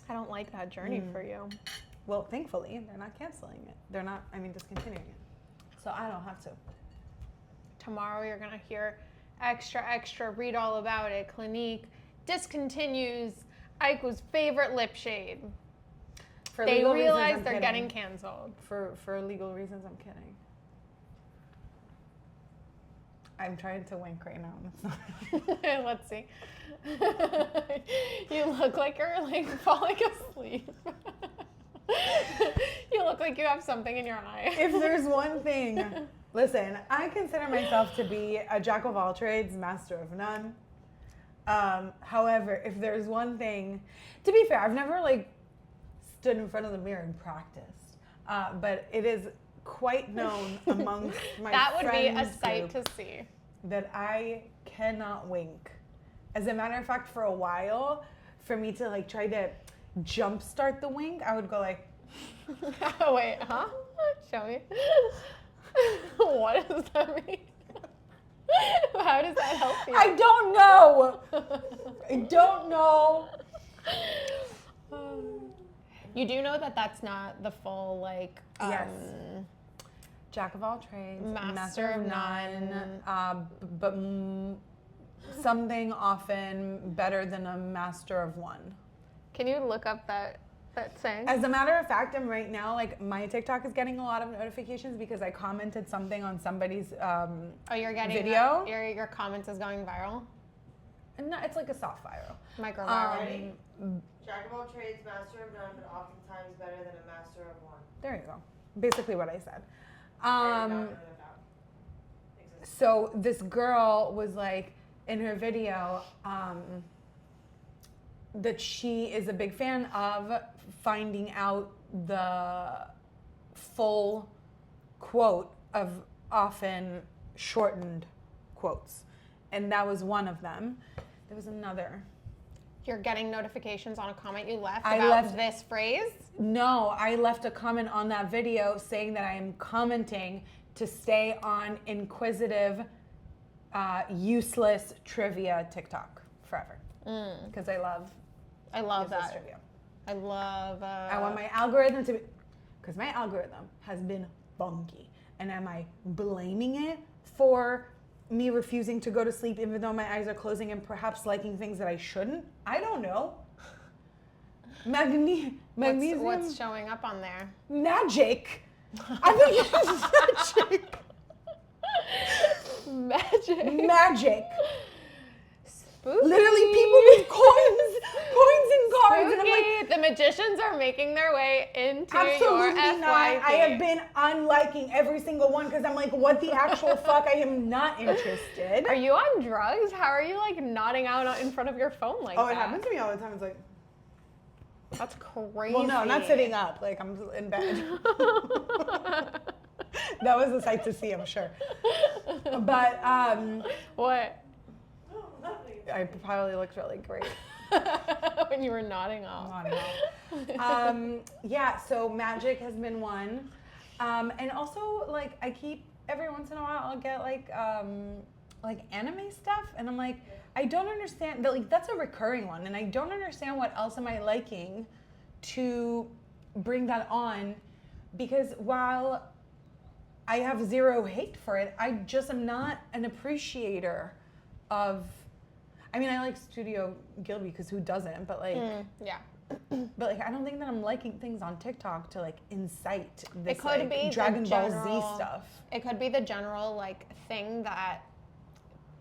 I don't like that journey for you. Well, thankfully, they're not canceling it. They're not, discontinuing it. So I don't have to. Tomorrow you're gonna hear extra, read all about it. Clinique discontinues Aiku's favorite lip shade. For They legal reasons, realize I'm they're kidding. getting canceled. For legal reasons, I'm kidding. I'm trying to wink right now. And it's not. Let's see. You look like you're like falling asleep. You look like you have something in your eye. If there's one thing, listen, I consider myself to be a jack of all trades, master of none. However, if there's one thing, to be fair, I've never like stood in front of the mirror and practiced, but it is quite known amongst my That would be a friends sight group to see. that I cannot wink. As a matter of fact, for a while, for me to like try to jumpstart the wink, I would go like, Oh, wait, huh? Show me. What does that mean? How does that help you? I don't know. I don't know. You do know that that's not the full, like, Yes. Jack of all trades, Master of none. but something often better than a master of one. Can you look up that saying? As a matter of fact, I'm right now, like, my TikTok is getting a lot of notifications because I commented something on somebody's You're getting video. Your comments is going viral. And no, it's like a soft viral. Micro viral. Ready? Jack of all trades, master of none, but oftentimes better than a master of one. There you go. Basically what I said. I did not know that existed. So this girl was like in her video that she is a big fan of finding out the full quote of often shortened quotes. And that was one of them. There was another. You're getting notifications on a comment you left I about left- this phrase? No, I left a comment on that video saying that I am commenting to stay on inquisitive, useless trivia TikTok forever. Because I love useless that. trivia. I love. I want my algorithm to be, because my algorithm has been funky. And am I blaming it for me refusing to go to sleep even though my eyes are closing and perhaps liking things that I shouldn't? I don't know. Magnesium. What's showing up on there? Magic. I think it's magic. Magic. Magic. Spooky. Literally people with coins and cards. And I'm like, Spooky. The magicians are making their way into your absolutely FYP. not. I have been unliking every single one because I'm like, what the actual fuck? I am not interested. Are you on drugs? How are you like nodding out in front of your phone like that? Oh, it happens to me all the time. It's like, That's crazy. well, no, not sitting up. Like I'm in bed. That was a sight to see, I'm sure. But What? Oh, nothing. I probably looked really great. When you were nodding off. Yeah, so magic has been one. And also, like, I keep, every once in a while, I'll get, like anime stuff. And I'm like, I don't understand. Like, that's a recurring one. And I don't understand what else am I liking to bring that on. Because while I have zero hate for it, I just am not an appreciator of, I mean, I like Studio Ghibli because who doesn't? But like, Yeah. but like, I don't think that I'm liking things on TikTok to like incite this It could like, be the Dragon Ball Z general- stuff. It could be the general like thing that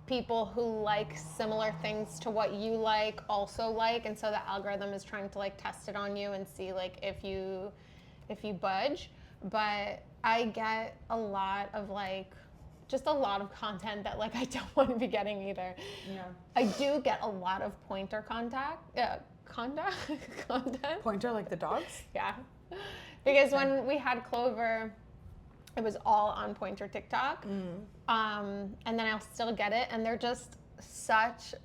people who like similar things to what you like also like, and so the algorithm is trying to like test it on you and see like if you budge. But I get a lot of like just a lot of content that like I don't want to be getting either. Yeah. I do get a lot of pointer content. Pointer like the dogs? Yeah. Because when we had Clover, it was all on Pointer TikTok. And then I'll still get it. And they're just such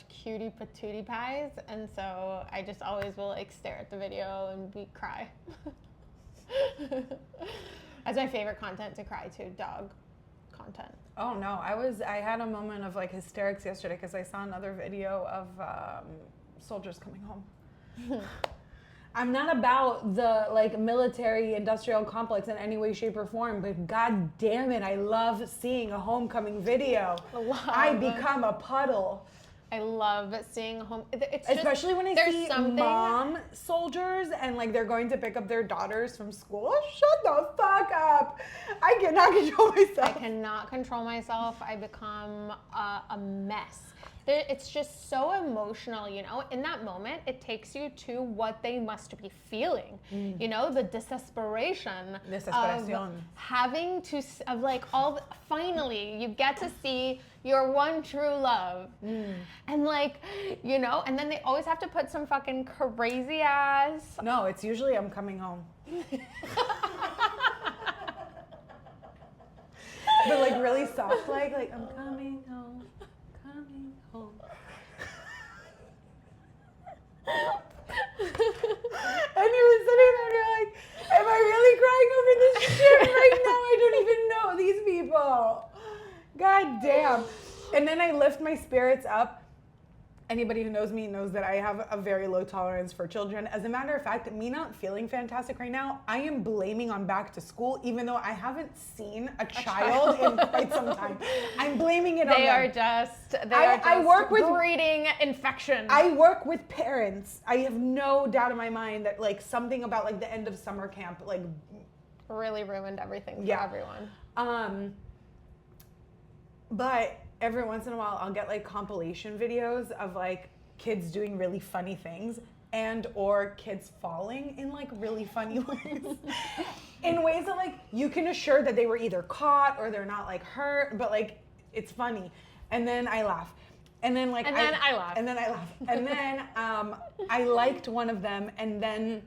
cutie patootie pies. And so I just always will like stare at the video and cry. That's my favorite content to cry to, dog content. Oh no, I had a moment of like hysterics yesterday because I saw another video of soldiers coming home. I'm not about the like military industrial complex in any way, shape, or form, but god damn it, I love seeing a homecoming video. I become a puddle. I love seeing home. It's just, Especially when I there's see something- mom soldiers and like they're going to pick up their daughters from school. Shut the fuck up. I cannot control I myself. cannot control myself. I become a mess. It's just so emotional, you know. In that moment, it takes you to what they must be feeling. You know, the desperation of Desesperación. having to, of like finally, you get to see your one true love. And like, you know, and then they always have to put some fucking crazy ass. No, it's usually I'm coming home. But like really soft, like I'm coming home, coming home. And you're sitting there and you're like, am I really crying over this shit right now? I don't even know these people. God damn. And then I lift my spirits up. Anybody who knows me knows that I have a very low tolerance for children. As a matter of fact, me not feeling fantastic right now, I am blaming on back to school, even though I haven't seen a child in quite some time. I'm blaming it on them. They are just breeding infection. I work with parents. I have no doubt in my mind that like something about like the end of summer camp like really ruined everything for everyone. But every once in a while I'll get like compilation videos of like kids doing really funny things and or kids falling in like really funny ways. In ways that like you can assure that they were either caught or they're not like hurt, but like it's funny. And then I laugh. And then like I laugh. And then I laugh. And then I liked one of them, and then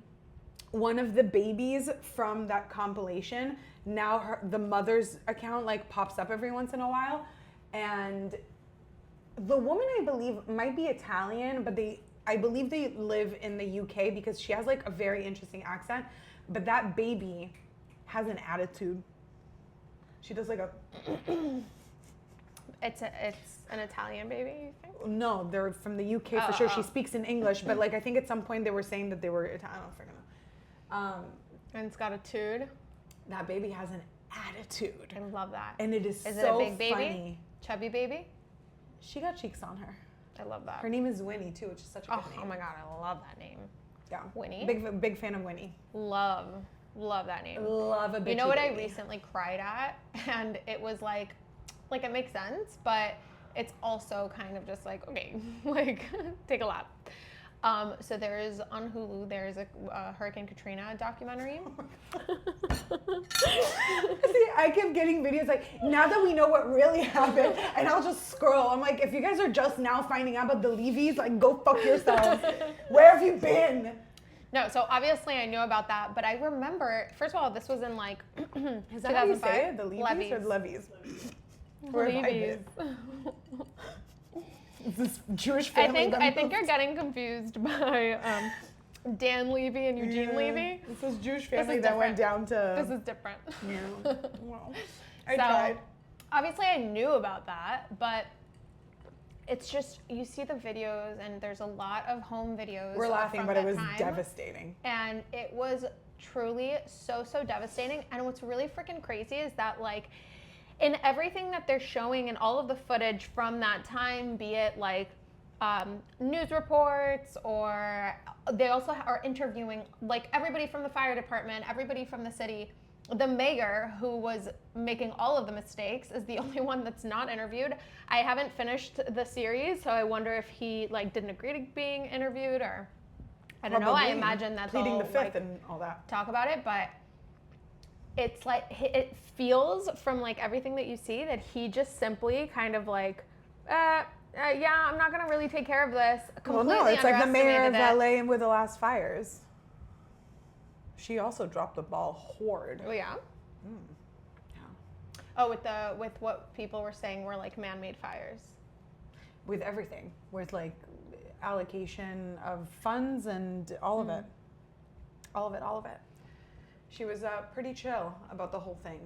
one of the babies from that compilation, now the mother's account like pops up every once in a while. And the woman, I believe, might be Italian, but I believe they live in the UK because she has like a very interesting accent. But that baby has an attitude. She does like a... It's an Italian baby, you think? No, they're from the UK for sure. She speaks in English, but like I think at some point they were saying that they were Italian. I don't freaking know. And it's got a tude. That baby has an attitude. I love that. And it is Is so it a big baby? funny. Chubby baby? She got cheeks on her. I love that. Her name is Winnie too, which is such a good name. Oh my god, I love that name. Yeah. Winnie? Big fan of Winnie. Love that name. Love a bitchy You know what baby. I recently cried at? And it was like it makes sense, but it's also kind of just like, okay, like take a lap. So there is on Hulu, there is a Hurricane Katrina documentary. See, I kept getting videos like, now that we know what really happened, and I'll just scroll. I'm like, if you guys are just now finding out about the Levies, like go fuck yourselves. Where have you been? No, so obviously I knew about that, but I remember, first of all, this was in like Is that how you 2005. say it? The Levies or Levies? Where have I Levies. been? Is this Jewish family? I think you're getting confused by Dan Levy and Eugene Levy. This was Jewish family is that went different. down to... This is different. Yeah. Well, I So, tried. obviously I knew about that, but it's just, you see the videos and there's a lot of home videos. We're laughing, from but it that was time, devastating. And it was truly so devastating. And what's really freaking crazy is that like, in everything that they're showing and all of the footage from that time, be it like news reports, or they also are interviewing like everybody from the fire department, everybody from the city. The mayor, who was making all of the mistakes, is the only one that's not interviewed. I haven't finished the series, so I wonder if he like didn't agree to being interviewed, or I don't know. I Probably. imagine that Pleading they'll the like fifth and all that. talk about it, but it's like it feels from like everything that you see that he just simply kind of like, yeah, I'm not gonna really take care of this. Well, Completely no, it's like the mayor of underestimated it. LA with the last fires. She also dropped the ball hard. Oh yeah. Yeah. Oh, with what people were saying were like man-made fires. With everything, with like allocation of funds and all of it. All of it. She was pretty chill about the whole thing.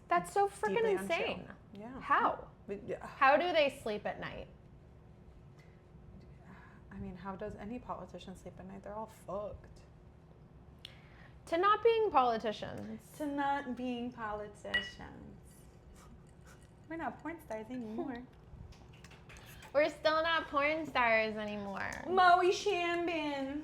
That's so freaking deeply insane. unchill. Yeah. How? But, yeah. How do they sleep at night? I mean, how does any politician sleep at night? They're all fucked. To not being politicians. To not being politicians. We're not porn stars anymore. We're still not porn stars anymore. Maui Shambin.